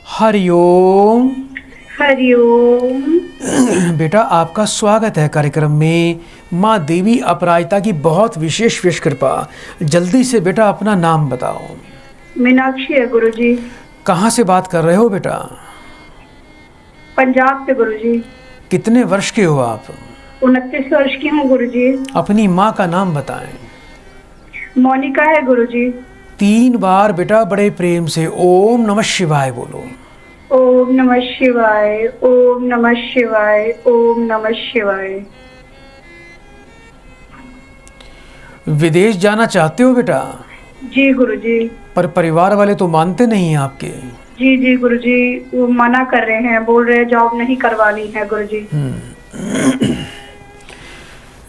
हरिओम। हरिओम। बेटा आपका स्वागत है कार्यक्रम में। माँ देवी अपराजिता की बहुत विशेष विशेष कृपा। जल्दी से बेटा अपना नाम बताओ। मीनाक्षी है गुरुजी। कहाँ से बात कर रहे हो बेटा? पंजाब से गुरुजी। कितने वर्ष के हो आप? 29 वर्ष की हूँ गुरुजी। अपनी माँ का नाम बताएं। मोनिका है गुरुजी। 3 बार बेटा बड़े प्रेम से ओम नमः शिवाय बोलो। ओम नमः शिवाय, ओम नमः शिवाय, ओम नमः शिवाय। विदेश जाना चाहते हो बेटा? जी गुरुजी। पर परिवार वाले तो मानते नहीं हैं आपके। जी जी गुरुजी, वो मना कर रहे हैं, बोल रहे हैं जॉब नहीं करवानी है गुरुजी।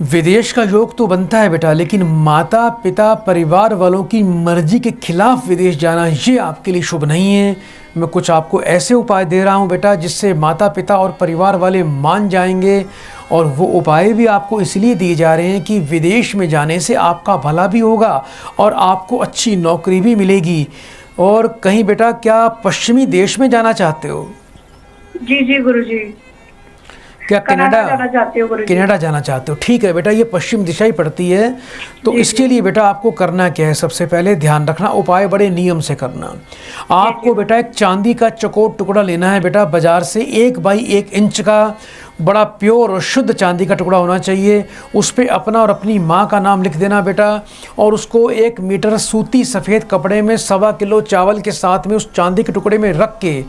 विदेश का योग तो बनता है बेटा, लेकिन माता पिता परिवार वालों की मर्जी के खिलाफ विदेश जाना ये आपके लिए शुभ नहीं है। मैं कुछ आपको ऐसे उपाय दे रहा हूँ बेटा जिससे माता पिता और परिवार वाले मान जाएंगे। और वो उपाय भी आपको इसलिए दिए जा रहे हैं कि विदेश में जाने से आपका भला भी होगा और आपको अच्छी नौकरी भी मिलेगी। और कहीं बेटा क्या पश्चिमी देश में जाना चाहते हो? जी जी गुरुजी। क्या कनाडा जाना चाहते हो गुरुजी? कनाडा जाना चाहते हो? ठीक है बेटा, ये पश्चिम दिशा ही पड़ती है। तो इसके लिए बेटा आपको करना क्या है? सबसे पहले ध्यान रखना, उपाय बड़े नियम से करना। आपको बेटा एक चांदी का चौकोर टुकड़ा लेना है बेटा, बाजार से 1 बाई 1 इंच का बड़ा प्योर और शुद्ध चांदी का टुकड़ा होना चाहिए। उस पर अपना और अपनी माँ का नाम लिख देना बेटा, और उसको 1 मीटर सूती सफ़ेद कपड़े में 1.25 किलो चावल के साथ में उस चांदी के टुकड़े में रख के,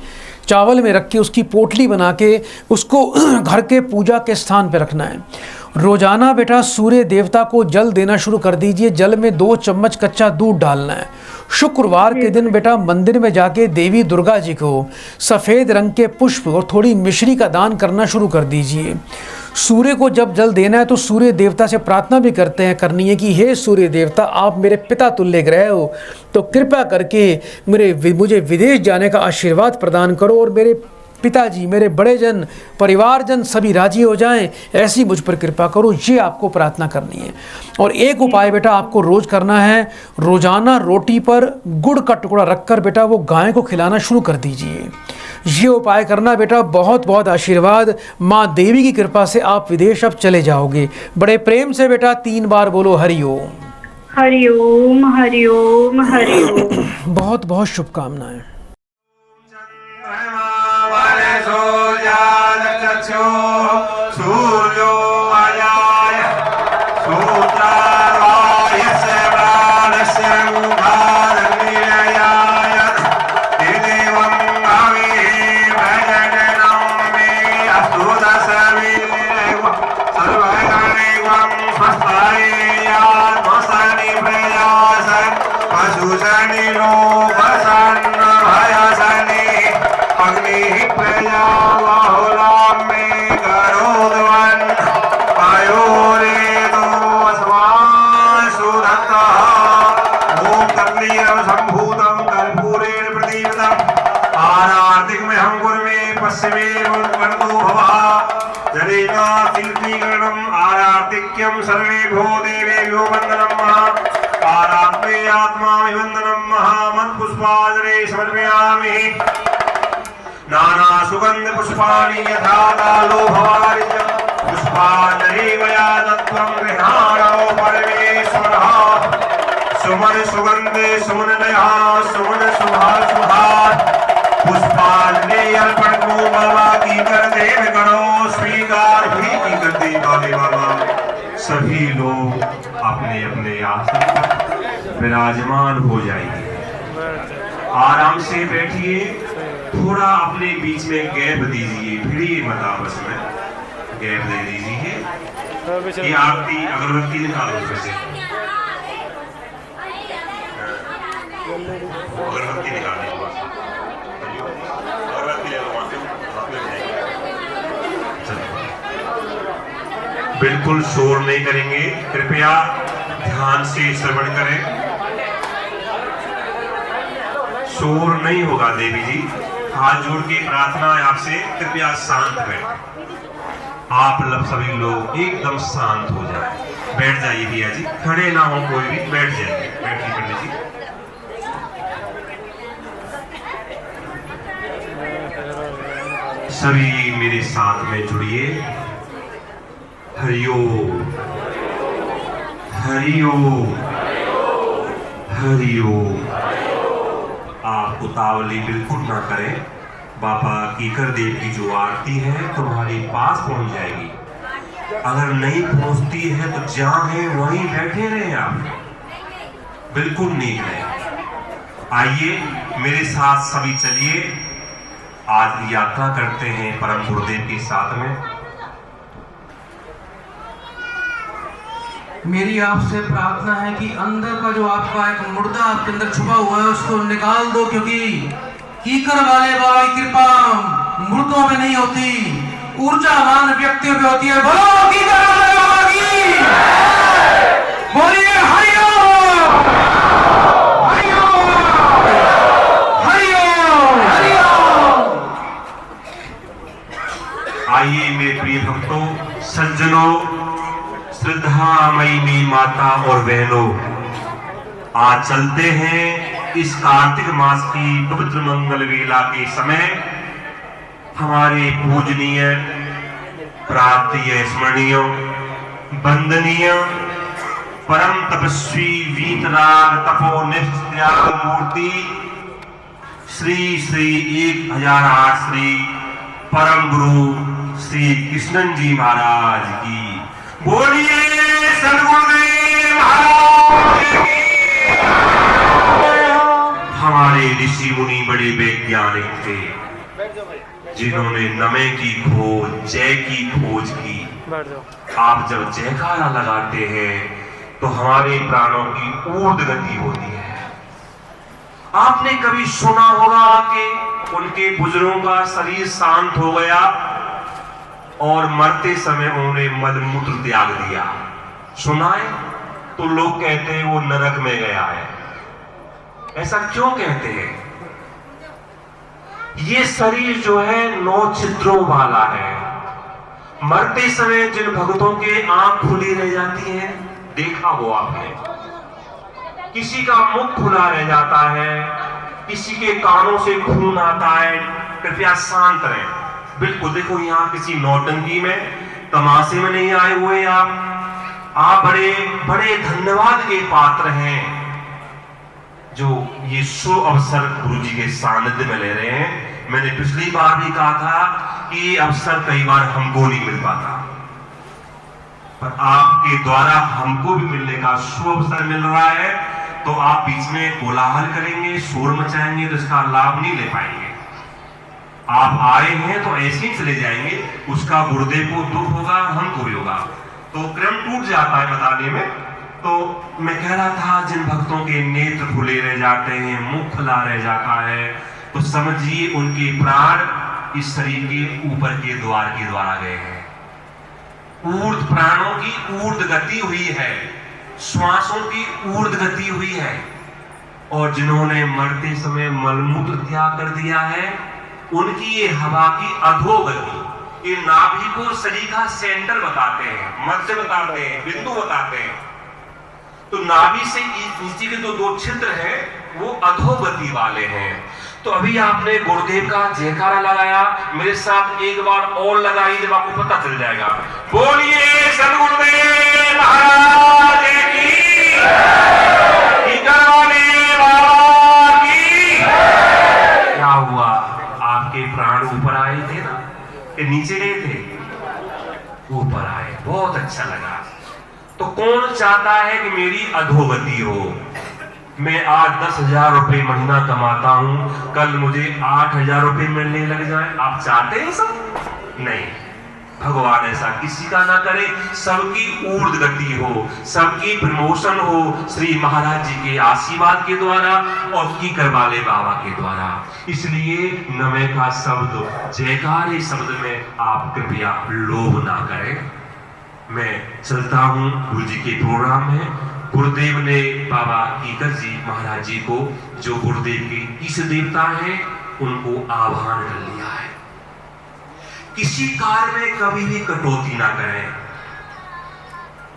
चावल में रख के उसकी पोटली बना के उसको घर के पूजा के स्थान पर रखना है। रोजाना बेटा सूर्य देवता को जल देना शुरू कर दीजिए। जल में 2 चम्मच कच्चा दूध डालना है। शुक्रवार के दिन बेटा मंदिर में जाके देवी दुर्गा जी को सफ़ेद रंग के पुष्प और थोड़ी मिश्री का दान करना शुरू कर दीजिए। सूर्य को जब जल देना है तो सूर्य देवता से प्रार्थना भी करनी है कि हे सूर्य देवता, आप मेरे पिता तुल्य ग्रह हो, तो कृपा करके मुझे विदेश जाने का आशीर्वाद प्रदान करो और मेरे पिताजी, मेरे बड़े जन, परिवारजन सभी राजी हो जाएं, ऐसी मुझ पर कृपा करो। ये आपको प्रार्थना करनी है। और एक उपाय बेटा आपको रोज़ करना है। रोज़ाना रोटी पर गुड़ का टुकड़ा रखकर बेटा वो गाय को खिलाना शुरू कर दीजिए। ये उपाय करना बेटा, बहुत बहुत आशीर्वाद। माँ देवी की कृपा से आप विदेश अब चले जाओगे। बड़े प्रेम से बेटा 3 बार बोलो हरिओम। हरिओम हरिओम हरिओम। बहुत बहुत शुभकामनाएं। सर्वेभ्यो देवेभ्यो वन्दनं आरात्मे आत्मा विवन्दनं महामत्पुष्पाजरे समर्पयामि। नाना सुगन्ध पुष्पाणि यथा कालोभवारिजं पुष्पाञ्जलि मया दत्तं गृह्णारो परमेश्वरः। सुमन सुगन्धे सुमननयः सुमन शुभा शुभात् पुष्पाञ्जलि अर्पण को बाबा की कर देव गणो स्वीकार भी की कर दे वाले बाबा। सभी लोग अपने अपने आसन पर विराजमान हो जाइए। आराम से बैठिए, थोड़ा अपने बीच में गैप दीजिए, भिड़िए मत आपस में, गैप दे दीजिए। ये आरती अगरबत्ती निकालो उसमें से, अगरबत्ती निकालने के बाद अगरबत्ती ले लो, बिल्कुल शोर नहीं करेंगे। कृपया ध्यान से श्रवण करें, शोर नहीं होगा। देवी जी हाथ जोड़ के प्रार्थना है आपसे, कृपया शांत बैठे। आप सभी लोग एकदम शांत हो जाए। बैठ जाइए भैया जी, खड़े ना हो कोई भी, बैठ जाइए। बैठिए पंडित जी। सभी मेरे साथ में जुड़िए। हरिओम हरिओम हरिओम। आप उतावली बिल्कुल ना करें। बाबा कीकर देव की जो आरती है तुम्हारे पास पहुंच जाएगी। अगर नहीं पहुंचती है तो जहां है वहीं बैठे रहे आप, बिल्कुल नहीं है। आइए मेरे साथ सभी चलिए, आज यात्रा करते हैं परम गुरुदेव के साथ में। मेरी आपसे प्रार्थना है कि अंदर का जो आपका एक मुर्दा आपके अंदर छुपा हुआ है उसको निकाल दो, क्योंकि कीकर वाले बाबा की कृपा मुर्दों में नहीं होती, ऊर्जावान व्यक्तियों पे होती है। बोलो कीकर वाले बाबा की, बोलिए हरिओम हरिओम हरिओम हरिओम। आइए मेरे प्रिय भक्तों, सज्जनों, श्रद्धामयी माता और बहनों, आज चलते हैं इस कार्तिक मास की पवित्र मंगल वेला के समय हमारे पूजनीय, प्राप्तीय, स्मरणीय, वंदनीय, परम तपस्वी, वीतराग, तपोनिष्ठ, त्याग मूर्ति श्री श्री 1008 श्री परम गुरु श्री कृष्णन जी महाराज की। बोलिए सद्गुरुदेव महाराज की। हमारे ऋषि मुनि बड़े वैज्ञानिक थे जिन्होंने नमे की खोज, जय की खोज की। आप जब जयकारा लगाते हैं तो हमारे प्राणों की ऊर्ध्व गति होती है। आपने कभी सुना होगा कि उनके बुजुर्गों का शरीर शांत हो गया और मरते समय उन्होंने मलमूत्र त्याग दिया, सुना है? तो लोग कहते हैं वो नरक में गया है। ऐसा क्यों कहते हैं? ये शरीर जो है 9 छिद्रों वाला है। मरते समय जिन भक्तों के आंख खुली रह जाती है, देखा हो आपने, किसी का मुख खुला रह जाता है, किसी के कानों से खून आता है, कृपया शांत रहें। बिल्कुल, देखो यहाँ किसी नौटंकी में, तमाशे में नहीं आए हुए आप बड़े बड़े धन्यवाद के पात्र हैं जो ये शुभ अवसर गुरु जी के सानिध्य में ले रहे हैं। मैंने पिछली बार भी कहा था कि ये अवसर कई बार हमको नहीं मिल पाता, पर आपके द्वारा हमको भी मिलने का शुभ अवसर मिल रहा है। तो आप बीच में कोलाहल करेंगे, शोर मचाएंगे तो इसका लाभ नहीं ले पाएंगे। आप आए हैं तो ऐसे ही चले जाएंगे, उसका गुरुदेव को दुख होगा, हमको भी होगा, तो क्रम टूट जाता है बताने में। तो मैं कह रहा था, जिन भक्तों के नेत्र खुले रह जाते हैं, मुख खुला रह जाता है, तो समझिए उनके प्राण इस शरीर के ऊपर के द्वार के द्वारा गए हैं। ऊर्ध्व प्राणों की ऊर्ध्व गति हुई है, श्वासों की ऊर्ध्व गति हुई है। और जिन्होंने मरते समय मलमूत्र त्याग कर दिया है, उनकी ये हवा की अधोगति, ये नाभि को शरीर का सेंटर बताते हैं, मध्य बताते हैं, बिंदु बताते हैं। तो नाभि से नीचे के जो 2 छिद्र हैं वो अधोगति वाले हैं। तो अभी आपने गुरुदेव का जयकारा लगाया, मेरे साथ एक बार और लगाइए, जब आपको पता चल जाएगा। बोलिए सद्गुरुदेव महाराज की, कीकर वाले बाबा की। क्या हुआ? आपके प्राण ऊपर आए थे ना, कि नीचे गए थे? ऊपर आए, बहुत अच्छा लगा। तो कौन चाहता है कि मेरी अधोगति हो? मैं आज 10,000 रुपए महीना कमाता हूं, कल मुझे 8,000 रुपए मिलने लग जाए। आप चाहते हैं सब? नहीं, भगवान ऐसा किसी का ना करे। सबकी ऊर्ध्व गति हो, सबकी प्रमोशन हो श्री महाराज जी के आशीर्वाद के द्वारा और कीकर वाले बाबा के द्वारा। इसलिए नमे का शब्द, जयकारे शब्द में आप कृपया लोभ ना करें। मैं चलता हूं गुरु जी के प्रोग्राम में। गुरुदेव ने बाबा कीकर जी महाराज जी को, जो गुरुदेव के इष्ट देवता हैं, उनको आह्वान कर लिया है। किसी कार्य में कभी भी कटौती ना करें।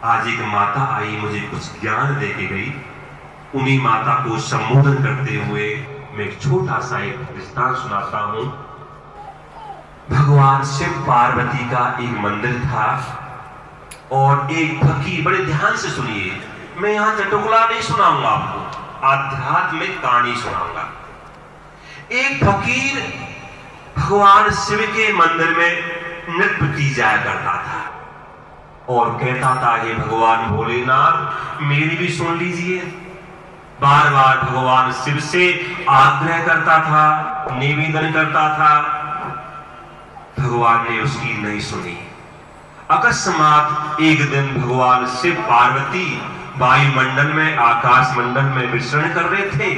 आज एक माता आई, मुझे कुछ ज्ञान दे के गई। उन्हीं माता को संबोधन करते हुए मैं एक छोटा सा एक विस्तार सुनाता हूं। भगवान शिव पार्वती का एक मंदिर था और एक फकीर, बड़े ध्यान से सुनिए, मैं यहां चटुकला नहीं सुनाऊंगा आपको, आध्यात्मिक कहानी सुनाऊंगा। एक फकीर भगवान शिव के मंदिर में नृत्य की जाया करता था और कहता था, हे भगवान भोलेनाथ मेरी भी सुन लीजिए। बार बार भगवान शिव से आग्रह करता था, निवेदन करता था, भगवान ने उसकी नहीं सुनी। अकस्मात एक दिन भगवान शिव पार्वती वायुमंडल में, आकाश मंडल में विचरण कर रहे थे,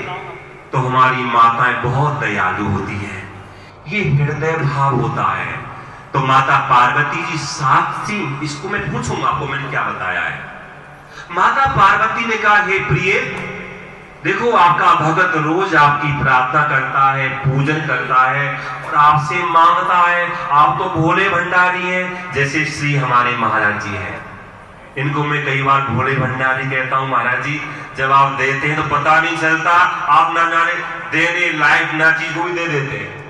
तो हमारी माताएं बहुत दयालु होती है, ये हृदय भाव होता है। तो माता पार्वती जी साथ थी, इसको मैं पूछूंगा आपको मैंने क्या बताया है। माता पार्वती ने कहा, हे प्रिय, देखो आपका भगत रोज आपकी प्रार्थना करता है, पूजन करता है और आपसे मांगता है, आप तो भोले भंडारी हैं, जैसे श्री हमारे महाराज जी हैं। इनको मैं कई बार भोले भंडारी कहता हूं। महाराज जी जब आप देते हैं तो पता नहीं चलता, आप ना जाने देने लायक ना चीज को भी दे देते हैं।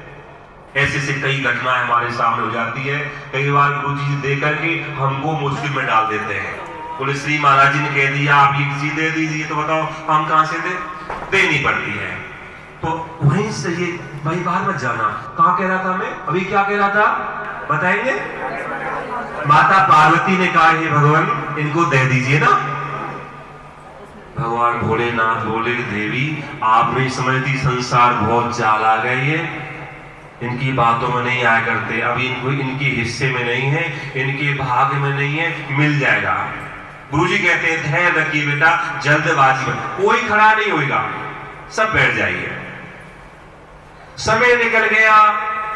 ऐसे से कई घटनाएं हमारे सामने हो जाती है। कई बार गुरु जी दे करके हमको मुश्किल में डाल देते हैं। बोले श्री महाराज जी ने कह दिया आप ये चीज दे दीजिए, तो बताओ हम कहां से देनी पड़ती है। तो वहीं से ये भाई बाहर मत जाना, कहां कह रहा था मैं, अभी क्या कह रहा था बताएंगे। माता पार्वती ने कहा, हे भगवान इनको दे दीजिए ना। भगवान भोलेनाथ बोले, देवी आप नहीं समझती, संसार बहुत चालाक है, ये इनकी बातों में नहीं आया करते, अभी इनको इनके हिस्से में नहीं है, इनके भाग्य में नहीं है, मिल जाएगा। गुरुजी कहते हैं धैर्य रखिए बेटा, जल्दबाजी में कोई खड़ा नहीं होगा, सब बैठ जाइए। समय निकल गया,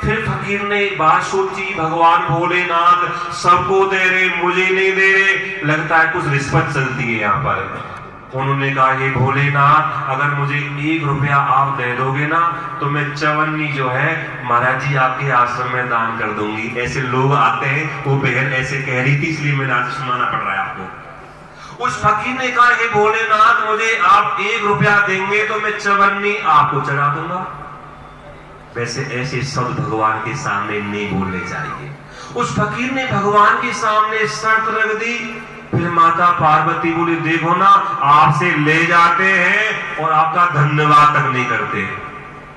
फिर फकीर ने बात सोची, भगवान भोलेनाथ सबको दे रहे, मुझे नहीं दे रहे, लगता है कुछ रिश्वत चलती है यहाँ पर। उन्होंने कहा, हे भोलेनाथ अगर मुझे 1 रुपया आप दे दोगे ना तो मैं चवन्नी जो है महाराज जी आपके आश्रम में दान कर दूंगी। ऐसे लोग आते हैं, वो बहन ऐसे कह रही थी इसलिए मैंने आज सुनाना पड़ रहा है आपको। उस फकीर ने कहा, हे भोलेनाथ मुझे आप 1 रुपया देंगे तो मैं चवन्नी आपको चढ़ा दूंगा। वैसे ऐसे शब्द भगवान के सामने नहीं बोलने चाहिए। उस फकीर ने भगवान के सामने शर्त रख दी। फिर माता पार्वती बोली, देखो ना आपसे ले जाते हैं और आपका धन्यवाद तक नहीं करते।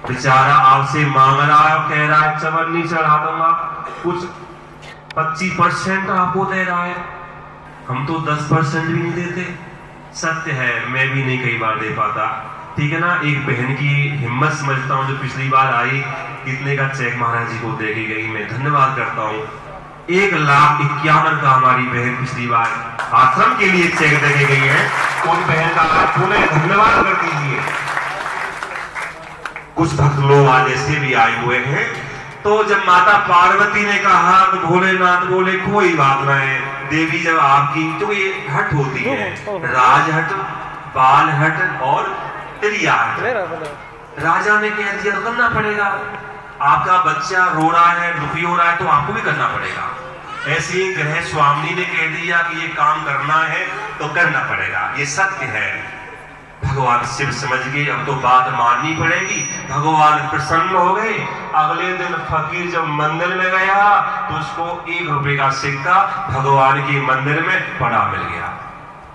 बेचारा आपसे मांग रहा है, कह रहा है चवन्नी चढ़ा दूंगा, कुछ 25% आपको दे रहा है, हम तो 10% भी नहीं देते। सत्य है, मैं भी नहीं कई बार दे पाता, ठीक है ना। एक बहन की हिम्मत समझता हूँ जो पिछली बार आई, कितने का चेक महाराज जी को दे के गई, मैं धन्यवाद करता हूँ। 1,51,000 का हमारी बहन पिछली बार आश्रम के लिए चेक दे के गई है। उन बहन का पुनः धन्यवाद कर दीजिए। कुछ भक्त लोग आज ऐसे भी आए हुए हैं। तो जब माता पार्वती ने कहा तो भोलेनाथ बोले, कोई बात नहीं देवी, जब आपकी तो ये हट होती है, राजहट, बाल हट और त्रिया हट। राजा ने कह दिया तो करना पड़ेगा, आपका बच्चा रो रहा है, दुखी हो रहा है, तो आपको भी करना पड़ेगा। ऐसे ही ग्रह स्वामी ने कह दिया कि ये काम करना है तो करना पड़ेगा, ये सत्य है। भगवान शिव समझ गए, अब तो बात माननी पड़ेगी। भगवान प्रसन्न हो गए। अगले दिन फकीर जब मंदिर में गया तो उसको 1 रुपए का सिक्का भगवान के मंदिर में पड़ा मिल गया।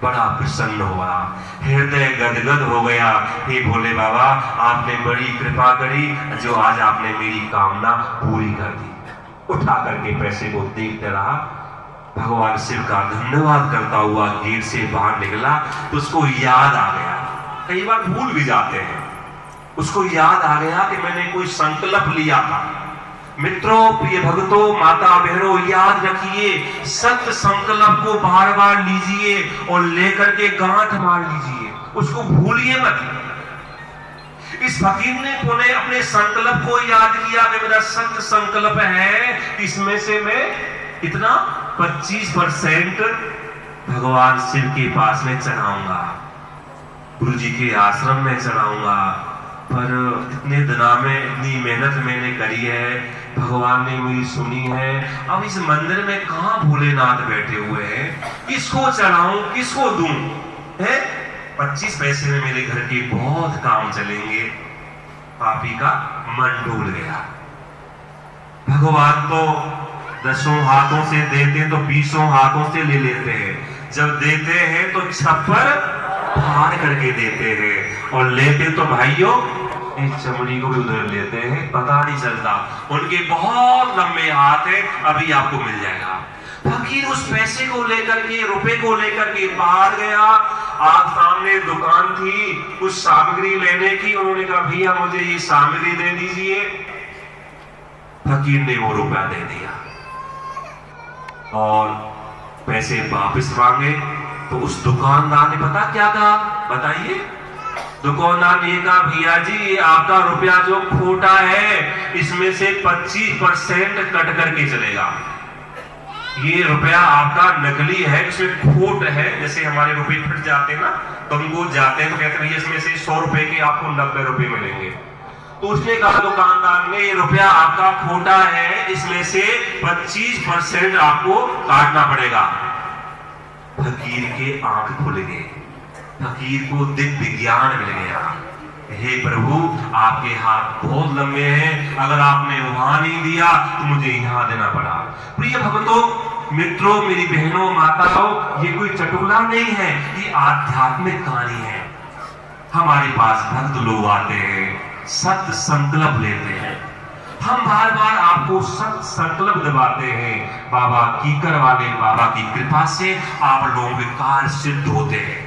बड़ा प्रसन्न हुआ, हृदय गदगद हो गया। हे भोले बाबा आपने बड़ी कृपा करी, जो आज आपने मेरी कामना पूरी कर दी। उठा करके पैसे को देखते रहा, भगवान शिव का धन्यवाद करता हुआ गेट से बाहर निकला तो उसको याद आ गया, कई बार भूल भी जाते हैं, उसको याद आ गया कि मैंने कोई संकल्प लिया था। मित्रों, प्रिय भक्तों, माता बहनों, याद रखिए, सत्य संकल्प को बार बार लीजिए और लेकर के गांठ मार लीजिए, उसको भूलिए मत। इस फकीर ने पुनः अपने संकल्प को याद किया कि मेरा सत्य संकल्प है, इसमें से मैं कितना 25% भगवान शिव के पास में चढ़ाऊंगा, गुरु जी के आश्रम में चढ़ाऊंगा। पर इतने दिनों में इतनी मेहनत मैंने करी है, भगवान ने मेरी सुनी है, अब इस मंदिर में कहां भोलेनाथ बैठे हुए हैं, किसको चढ़ाऊं, किसको दूं है? 25 पैसे में मेरे घर के बहुत काम चलेंगे। पापी का मन डूल गया। भगवान भगवान तो 10 हाथों से देते हैं तो 20 हाथों से ले लेते हैं। जब देते हैं तो छप्पर फाड़ करके देते हैं, और लेते तो भाइयों इस चमड़ी को भी उधर लेते हैं, पता नहीं चलता। उनके बहुत लंबे हाथ हैं, अभी आपको मिल जाएगा। फकीर उस पैसे को लेकर के, रुपए को लेकर के बाहर गया। आप सामने दुकान थी कुछ सामग्री लेने की, उन्होंने कहा भैया मुझे ये सामग्री दे दीजिए। फकीर ने वो रुपया दे दिया और पैसे वापस मांगे तो उस दुकानदार ने पता क्या कहा, बताइए। दुकानदार ने कहा भैया जी ये आपका रुपया जो खोटा है इसमें से 25% कट करके चलेगा। ये रुपया आपका नकली है, इसमें खोट है। जैसे हमारे रुपए फट जाते हैं ना तो हमको जाते हैं तो कहते हैं इसमें से 100 रुपए के आपको 90 रुपए मिलेंगे। तो उसने कहा दुकानदार ने ये रुपया आपका खोटा है, इसमें से 25% आपको काटना पड़ेगा। फकीर के आंख खुल गए, फकीर को दिव्य ज्ञान मिल गया। हे प्रभु आपके हाथ बहुत लंबे हैं, अगर आपने वहां नहीं दिया तो मुझे यहां देना पड़ा। प्रिय भक्तों, मित्रों, मेरी बहनों, माताओं, ये कोई चटुला नहीं है, ये आध्यात्मिक कहानी है। हमारे पास भक्त लोग आते हैं, सत्य संकल्प लेते हैं। हम बार बार आपको सत्य संकल्प दिलाते हैं। बाबा कीकर वाले बाबा की कृपा से आप लोगों के कार्य सिद्ध होते हैं।